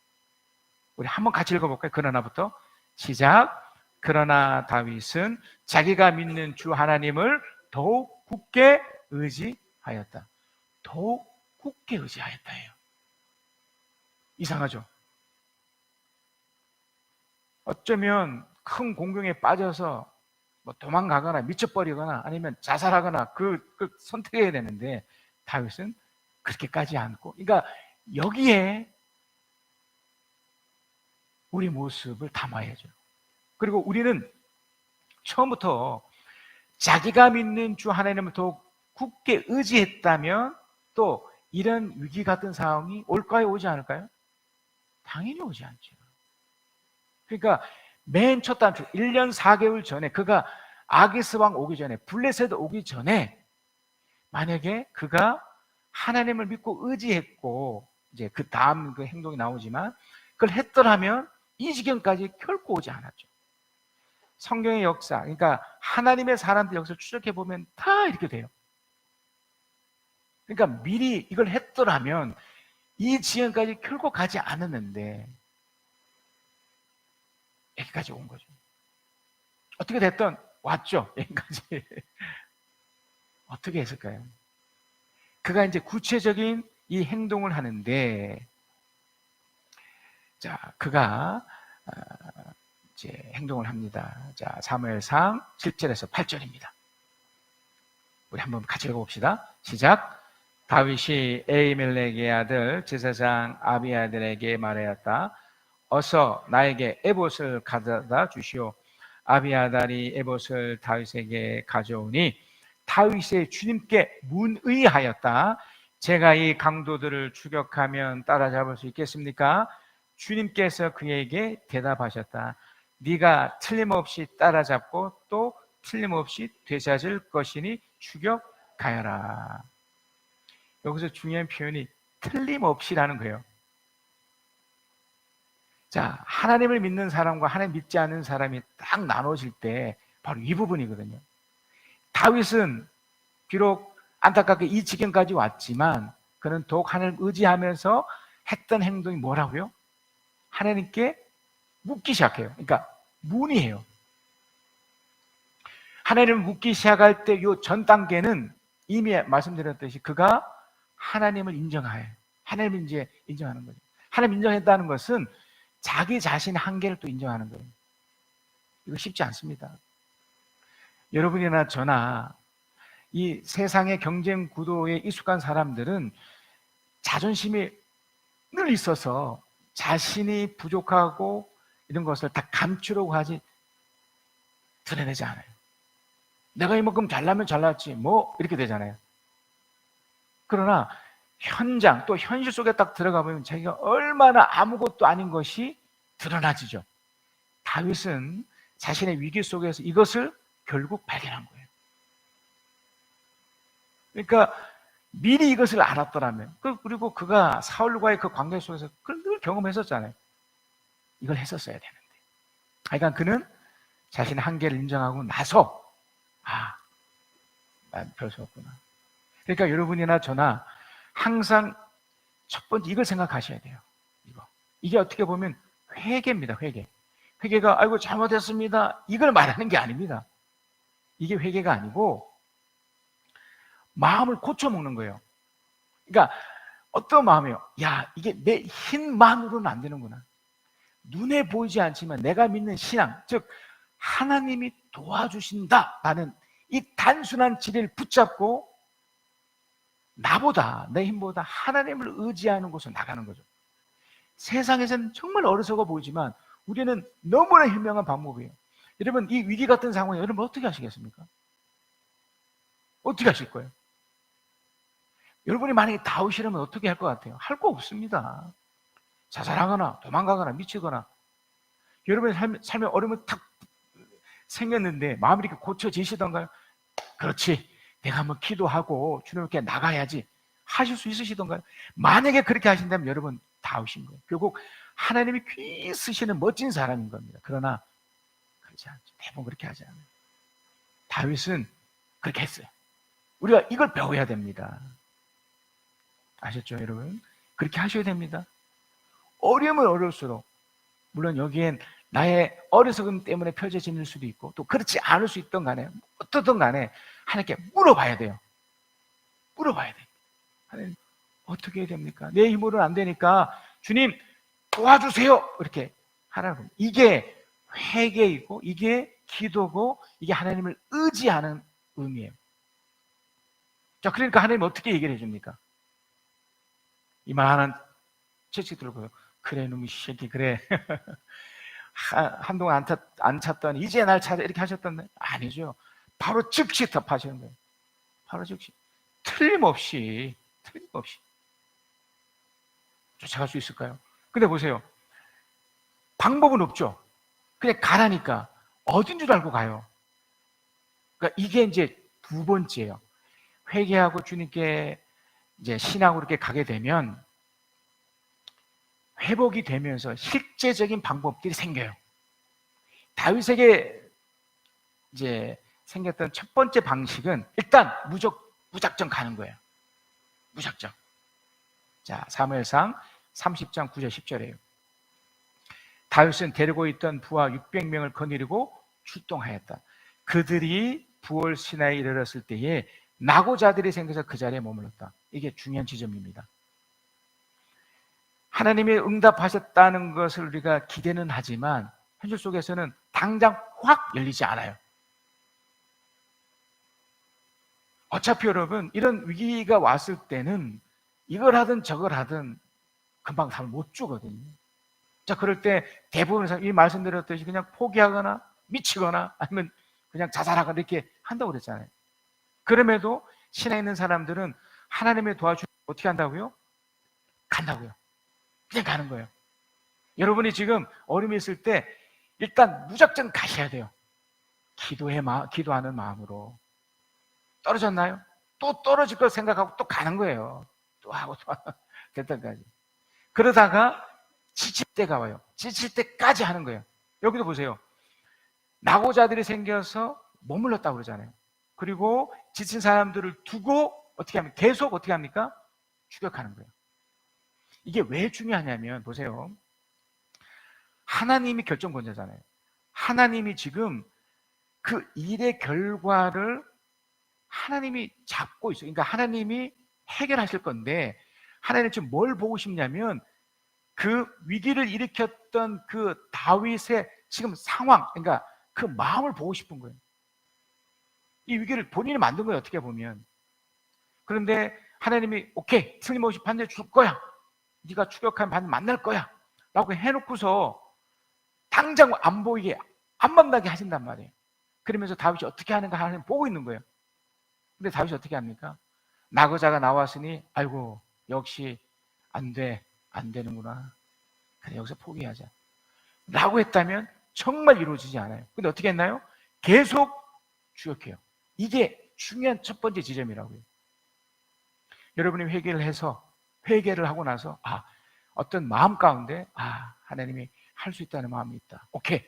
우리 한번 같이 읽어볼까요? 그러나부터 시작. 그러나 다윗은 자기가 믿는 주 하나님을 더욱 굳게 의지하였다. 더욱 굳게 의지하였다예요. 이상하죠? 어쩌면 큰 공경에 빠져서 뭐 도망가거나 미쳐버리거나 아니면 자살하거나 그 선택해야 되는데 다윗은 그렇게까지 않고, 그러니까 여기에 우리 모습을 담아야죠. 그리고 우리는 처음부터 자기가 믿는 주 하나님을 더욱 굳게 의지했다면 또 이런 위기 같은 상황이 올까요? 오지 않을까요? 당연히 오지 않죠. 그러니까 맨 첫 단추 1년 4개월 전에, 그가 아기스 왕 오기 전에, 블레셋 오기 전에 만약에 그가 하나님을 믿고 의지했고, 이제 그 다음 그 행동이 나오지만 그걸 했더라면 이 지경까지 결코 오지 않았죠. 성경의 역사, 그러니까 하나님의 사람들 역사를 추적해 보면 다 이렇게 돼요. 그러니까 미리 이걸 했더라면 이 지경까지 결코 가지 않았는데 여기까지 온 거죠. 어떻게 됐든 왔죠. 여기까지. 어떻게 했을까요? 그가 이제 구체적인 이 행동을 하는데, 자, 그가 이제 행동을 합니다. 자, 사무엘상 7절에서 8절입니다. 우리 한번 같이 읽어봅시다. 시작. 다윗이 에이멜렉의 아들 제사장 아비아들에게 말하였다. 어서 나에게 에봇을 가져다 주시오. 아비아달이 에봇을 다윗에게 가져오니 다윗의 주님께 문의하였다. 제가 이 강도들을 추격하면 따라잡을 수 있겠습니까? 주님께서 그에게 대답하셨다. 네가 틀림없이 따라잡고 또 틀림없이 되찾을 것이니 추격하여라. 여기서 중요한 표현이 틀림없이라는 거예요. 자, 하나님을 믿는 사람과 하나님 믿지 않는 사람이 딱 나눠질 때 바로 이 부분이거든요. 다윗은 비록 안타깝게 이 지경까지 왔지만 그는 더욱 하나님을 의지하면서 했던 행동이 뭐라고요? 하나님께 묻기 시작해요. 그러니까 문의해요. 하나님을 묻기 시작할 때 이 전 단계는 이미 말씀드렸듯이 그가 하나님을 인정해요. 하나님을 이제 인정하는 거죠. 하나님 인정했다는 것은 자기 자신의 한계를 또 인정하는 거예요. 이거 쉽지 않습니다. 여러분이나 저나 이 세상의 경쟁 구도에 익숙한 사람들은 자존심이 늘 있어서 자신이 부족하고 이런 것을 다 감추려고 하지 드러내지 않아요. 내가 이만큼 잘나면 잘났지 뭐 이렇게 되잖아요. 그러나 현장 또 현실 속에 딱 들어가 보면 자기가 얼마나 아무것도 아닌 것이 드러나지죠. 다윗은 자신의 위기 속에서 이것을 결국 발견한 거예요. 그러니까 미리 이것을 알았더라면, 그리고 그가 사울과의 그 관계 속에서 그걸 늘 경험했었잖아요. 이걸 했었어야 되는데. 그러니까 그는 자신의 한계를 인정하고 나서 난 별 수 없구나. 그러니까 여러분이나 저나 항상 첫 번째 이걸 생각하셔야 돼요. 이게 어떻게 보면 회개입니다. 회개가 아이고 잘못했습니다 이걸 말하는 게 아닙니다. 이게 회개가 아니고 마음을 고쳐먹는 거예요. 그러니까 어떤 마음이에요? 야, 이게 내 힘만으로는 안 되는구나. 눈에 보이지 않지만 내가 믿는 신앙, 즉 하나님이 도와주신다라는 이 단순한 진리를 붙잡고 나보다, 내 힘보다 하나님을 의지하는 곳으로 나가는 거죠. 세상에서는 정말 어리석어 보이지만 우리는 너무나 현명한 방법이에요. 여러분, 이 위기 같은 상황에 여러분 어떻게 하시겠습니까? 어떻게 하실 거예요? 여러분이 만약에 다윗이라면 어떻게 할 것 같아요? 할 거 없습니다. 자살하거나 도망가거나 미치거나. 여러분의 삶에 어려움이 탁 생겼는데 마음이 이렇게 고쳐지시던가요? 그렇지, 내가 한번 기도하고 주님께 나가야지 하실 수 있으시던가요? 만약에 그렇게 하신다면 여러분 다윗인 거예요. 결국 하나님이 귀 쓰시는 멋진 사람인 겁니다. 그러나 그렇지 않죠. 대부분 그렇게 하지 않아요. 다윗은 그렇게 했어요. 우리가 이걸 배워야 됩니다. 아셨죠, 여러분? 그렇게 하셔야 됩니다. 어려우면 어려울수록, 물론 여기엔 나의 어리석음 때문에 펴져질 수도 있고 또 그렇지 않을 수 있던 간에 어떻든 간에 하나님께 물어봐야 돼요. 물어봐야 돼요. 하나님 어떻게 해야 됩니까? 내 힘으로는 안 되니까 주님 도와주세요. 이렇게 하라고. 이게 회개이고 이게 기도고 이게 하나님을 의지하는 의미예요. 자, 그러니까 하나님 어떻게 얘기를 해줍니까? 이만한 채찍 들고요. 그래, 놈이 새끼, 그래. 한동안 안 찾더니 이제 날 찾아, 이렇게 하셨던데? 아니죠. 바로 즉시 답하시는 거예요. 바로 즉시. 틀림없이 쫓아갈 수 있을까요? 근데 보세요. 방법은 없죠. 그냥 가라니까 어딘 줄 알고 가요. 그러니까 이게 이제 두 번째예요. 회개하고 주님께 이제 신앙으로 이렇게 가게 되면 회복이 되면서 실제적인 방법들이 생겨요. 다윗에게 이제 생겼던 첫 번째 방식은 일단 무작정 가는 거예요. 무작정. 자, 사무엘상 30장 9절 10절이에요. 다윗은 데리고 있던 부하 600명을 거느리고 출동하였다. 그들이 부올 시내에 이르렀을 때에 나고자들이 생겨서 그 자리에 머물렀다. 이게 중요한 지점입니다. 하나님이 응답하셨다는 것을 우리가 기대는 하지만 현실 속에서는 당장 확 열리지 않아요. 어차피 여러분 이런 위기가 왔을 때는 이걸 하든 저걸 하든 금방 답을 못 주거든요. 자, 그럴 때 대부분의 이 말씀드렸듯이 그냥 포기하거나 미치거나 아니면 그냥 자살하거나 이렇게 한다고 그랬잖아요. 그럼에도 신앙에 있는 사람들은 하나님의 도와주면 어떻게 한다고요? 간다고요. 그냥 가는 거예요. 여러분이 지금 어려움이 있을 때 일단 무작정 가셔야 돼요. 기도하는 마음으로. 떨어졌나요? 또 떨어질 걸 생각하고 또 가는 거예요. 또 하고 또 됐다까지. 그러다가 지칠 때가 와요. 지칠 때까지 하는 거예요. 여기도 보세요. 낙오자들이 생겨서 머물렀다고 그러잖아요. 그리고 지친 사람들을 두고 어떻게 하면 계속 어떻게 합니까? 추격하는 거예요. 이게 왜 중요하냐면 보세요. 하나님이 결정권자잖아요. 하나님이 지금 그 일의 결과를 하나님이 잡고 있어요. 그러니까 하나님이 해결하실 건데 하나님은 지금 뭘 보고 싶냐면 그 위기를 일으켰던 그 다윗의 지금 상황, 그러니까 그 마음을 보고 싶은 거예요. 이 위기를 본인이 만든 거예요, 어떻게 보면. 그런데 하나님이 오케이, 틀림없이 반드시 줄 거야. 네가 추격하면 반드시 만날 거야. 라고 해놓고서 당장 안 보이게, 안 만나게 하신단 말이에요. 그러면서 다윗이 어떻게 하는가 하나님 보고 있는 거예요. 근데 다윗이 어떻게 합니까? 나그자가 나왔으니 아이고 역시 안 되는구나. 그래, 여기서 포기하자 라고 했다면 정말 이루어지지 않아요. 근데 어떻게 했나요? 계속 추격해요. 이게 중요한 첫 번째 지점이라고요. 여러분이 회개를 하고 나서 어떤 마음 가운데 하나님이 할 수 있다는 마음이 있다. 오케이.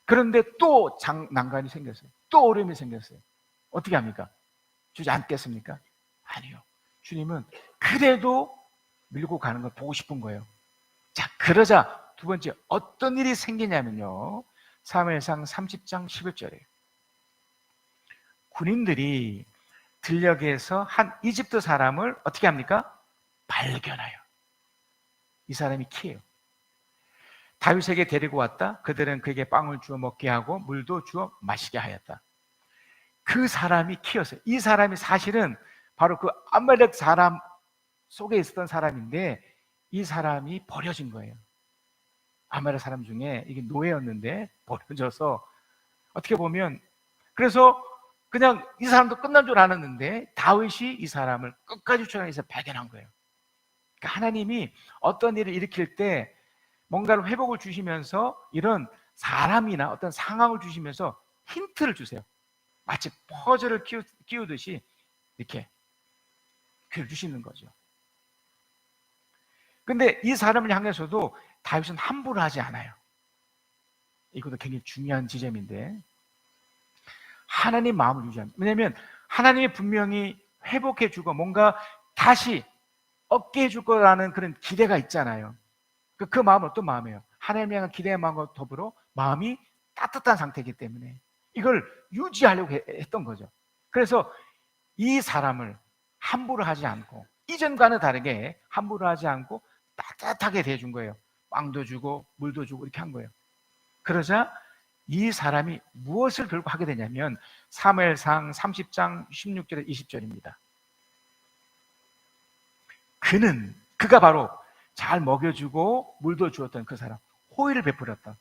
그런데 또 난관이 생겼어요. 또 어려움이 생겼어요. 어떻게 합니까? 주저앉겠습니까? 아니요. 주님은 그래도 밀고 가는 걸 보고 싶은 거예요. 자, 그러자 두 번째 어떤 일이 생기냐면요. 사무엘상 30장 11절이에요. 군인들이 들녘에서 한 이집트 사람을 어떻게 합니까? 발견해요. 이 사람이 키예요. 다윗에게 데리고 왔다. 그들은 그에게 빵을 주어 먹게 하고 물도 주어 마시게 하였다. 그 사람이 키였어요. 이 사람이 사실은 바로 그 아말렉 사람 속에 있었던 사람인데 이 사람이 버려진 거예요. 아말렉 사람 중에 이게 노예였는데 버려져서 어떻게 보면 그래서 그냥 이 사람도 끝난 줄 알았는데 다윗이 이 사람을 끝까지 쫓아내서 발견한 거예요. 그러니까 하나님이 어떤 일을 일으킬 때 뭔가를 회복을 주시면서 이런 사람이나 어떤 상황을 주시면서 힌트를 주세요. 마치 퍼즐을 끼우듯이 이렇게 귀를 주시는 거죠. 근데 이 사람을 향해서도 다윗은 함부로 하지 않아요. 이것도 굉장히 중요한 지점인데 하나님 마음을 유지합니다. 왜냐하면 하나님이 분명히 회복해 주고 뭔가 다시 얻게 해줄 거라는 그런 기대가 있잖아요. 그 마음은 어떤 마음이에요? 하나님을 향한 기대의 마음과 더불어 마음이 따뜻한 상태이기 때문에 이걸 유지하려고 했던 거죠. 그래서 이 사람을 함부로 하지 않고 이전과는 다르게 함부로 하지 않고 따뜻하게 대해준 거예요. 빵도 주고 물도 주고 이렇게 한 거예요. 그러자 이 사람이 무엇을 결국 하게 되냐면 사무엘상 30장 16절에 20절입니다. 그가 바로 잘 먹여주고 물도 주었던 그 사람, 호의를 베풀었던.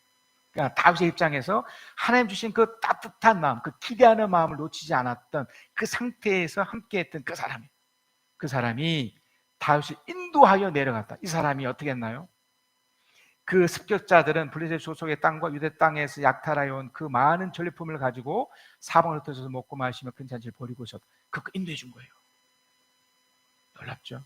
그러니까 다윗의 입장에서 하나님 주신 그 따뜻한 마음, 그 기대하는 마음을 놓치지 않았던 그 상태에서 함께했던 그 사람이 다윗을 인도하여 내려갔다. 이 사람이 어떻게 했나요? 그 습격자들은 블레셋 소속의 땅과 유대 땅에서 약탈하여 온 그 많은 전리품을 가지고 사방을 흩어져서 먹고 마시며 큰 잔치를 벌이고 있었다. 그거 인도해 준 거예요. 놀랍죠?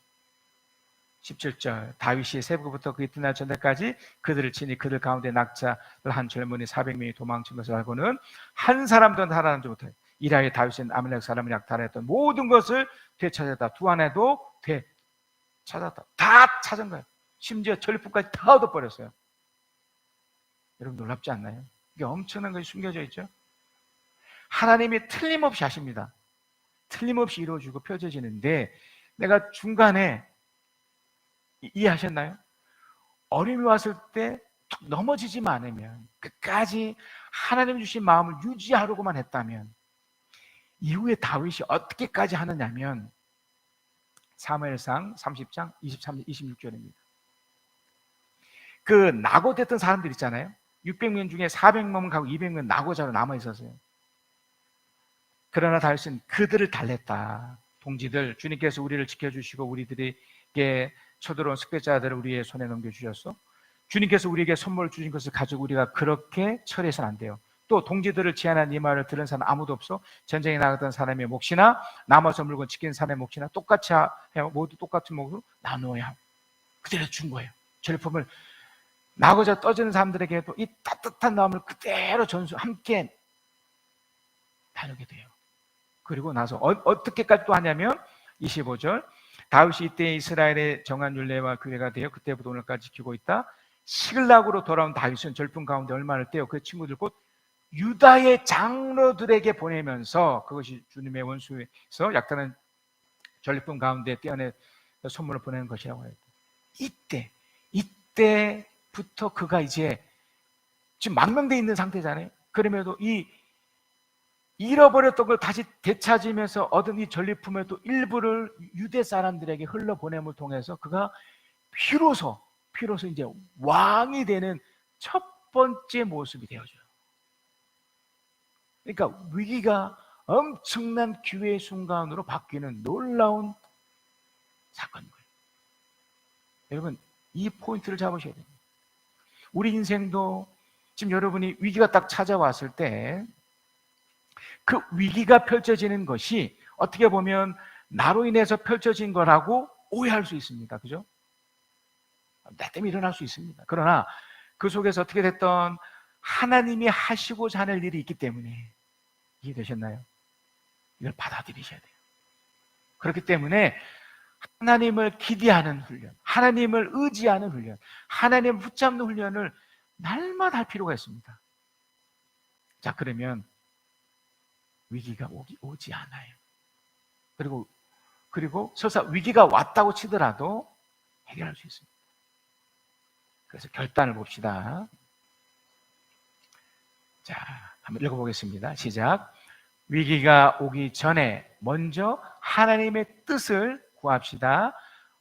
17절 다윗이 새벽부터 그 이튿날 저녁까지 그들을 치니 그들 가운데 낙자를 한 젊은이 400명이 도망친 것을 알고는 한 사람도 살아남지 못하여 이라에 다윗은 아말렉 사람을 약탈했던 모든 것을 되찾았다. 두 안에도 되찾았다. 다 찾은 거예요. 심지어 전리품까지 다 얻어버렸어요. 여러분 놀랍지 않나요? 이게 엄청난 것이 숨겨져 있죠. 하나님이 틀림없이 하십니다. 틀림없이 이루어지고 펼쳐지는데 내가 중간에 이해하셨나요? 어려움이 왔을 때 넘어지지만 않으면 끝까지 하나님 주신 마음을 유지하려고만 했다면 이후에 다윗이 어떻게까지 하느냐면 사무엘상 30장 23절 26절입니다. 그 낙오됐던 사람들 있잖아요. 600명 중에 400명 가고 200명 낙오자로 남아 있었어요. 그러나 다윗은 그들을 달랬다. 동지들, 주님께서 우리를 지켜주시고 우리들에게 쳐들어온 습격자들을 우리의 손에 넘겨주셨어. 주님께서 우리에게 선물 주신 것을 가지고 우리가 그렇게 처리해서는 안 돼요. 또 동지들을 제안한 이 말을 들은 사람 아무도 없어. 전쟁에 나갔던 사람의 몫이나 남아서 물건 지키는 사람의 몫이나 똑같이 해요. 모두 똑같은 몫으로 나누어야 하고 그대로 준 거예요. 전리품을 나고자 떠지는 사람들에게도 이 따뜻한 마음을 그대로 함께 나누게 돼요. 그리고 나서 어떻게까지 또 하냐면 25절 다윗이 이때 이스라엘의 정한 율례와 규례가 되어 그때부터 오늘까지 지키고 있다. 시글락으로 돌아온 다윗은 절품 가운데 얼마를 떼어 그 친구들 곧 유다의 장로들에게 보내면서 그것이 주님의 원수에서 약탈한 전리품 가운데 떼어내 선물을 보내는 것이라고 해요. 이때부터 그가 이제 지금 망명되어 있는 상태잖아요. 그럼에도 이 잃어버렸던 걸 다시 되찾으면서 얻은 이 전리품의 또 일부를 유대 사람들에게 흘러보냄을 통해서 그가 비로소 이제 왕이 되는 첫 번째 모습이 되어져요. 그러니까 위기가 엄청난 기회의 순간으로 바뀌는 놀라운 사건인 거예요. 여러분 이 포인트를 잡으셔야 됩니다. 우리 인생도 지금 여러분이 위기가 딱 찾아왔을 때 그 위기가 펼쳐지는 것이 어떻게 보면 나로 인해서 펼쳐진 거라고 오해할 수 있습니다. 그죠? 나 때문에 일어날 수 있습니다. 그러나 그 속에서 어떻게 됐던 하나님이 하시고자 하는 일이 있기 때문에 이해되셨나요? 이걸 받아들이셔야 돼요. 그렇기 때문에 하나님을 기대하는 훈련, 하나님을 의지하는 훈련, 하나님을 붙잡는 훈련을 날마다 할 필요가 있습니다. 자, 그러면 위기가 오지 않아요. 그리고 설사 위기가 왔다고 치더라도 해결할 수 있습니다. 그래서 결단을 봅시다. 자, 한번 읽어보겠습니다. 시작. 위기가 오기 전에 먼저 하나님의 뜻을 구합시다.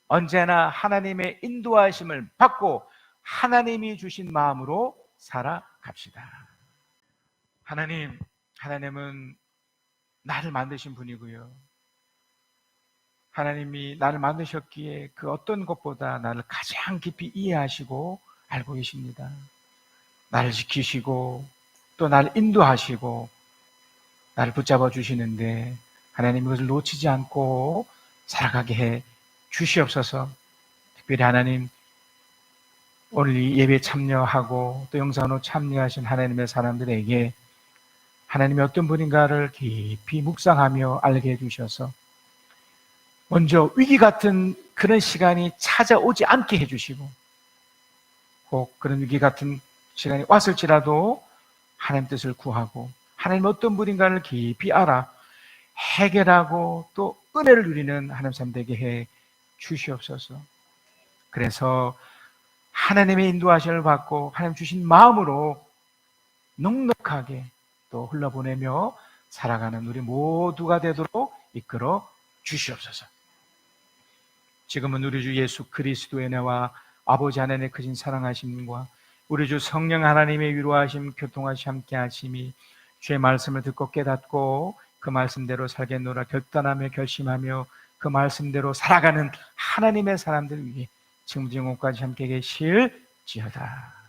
언제나 하나님의 인도하심을 받고 하나님이 주신 마음으로 살아갑시다. 하나님은 나를 만드신 분이고요. 하나님이 나를 만드셨기에 그 어떤 것보다 나를 가장 깊이 이해하시고 알고 계십니다. 나를 지키시고 또 나를 인도하시고 나를 붙잡아 주시는데 하나님 그것을 놓치지 않고 살아가게 해 주시옵소서. 특별히 하나님 오늘 이 예배에 참여하고 또 영상으로 참여하신 하나님의 사람들에게 하나님이 어떤 분인가를 깊이 묵상하며 알게 해주셔서 먼저 위기 같은 그런 시간이 찾아오지 않게 해주시고 혹 그런 위기 같은 시간이 왔을지라도 하나님 뜻을 구하고 하나님 어떤 분인가를 깊이 알아 해결하고 또 은혜를 누리는 하나님 사람 되게 해 주시옵소서. 그래서 하나님의 인도하심을 받고 하나님 주신 마음으로 넉넉하게 또 흘러보내며 살아가는 우리 모두가 되도록 이끌어 주시옵소서. 지금은 우리 주 예수 그리스도의 은혜와 아버지 하나님의 크신 사랑하심과 우리 주 성령 하나님의 위로하심 교통하심 함께 하심이 주의 말씀을 듣고 깨닫고 그 말씀대로 살겠노라 결단하며 결심하며 그 말씀대로 살아가는 하나님의 사람들 위해 지금부터 영원까지 함께 계실지어다.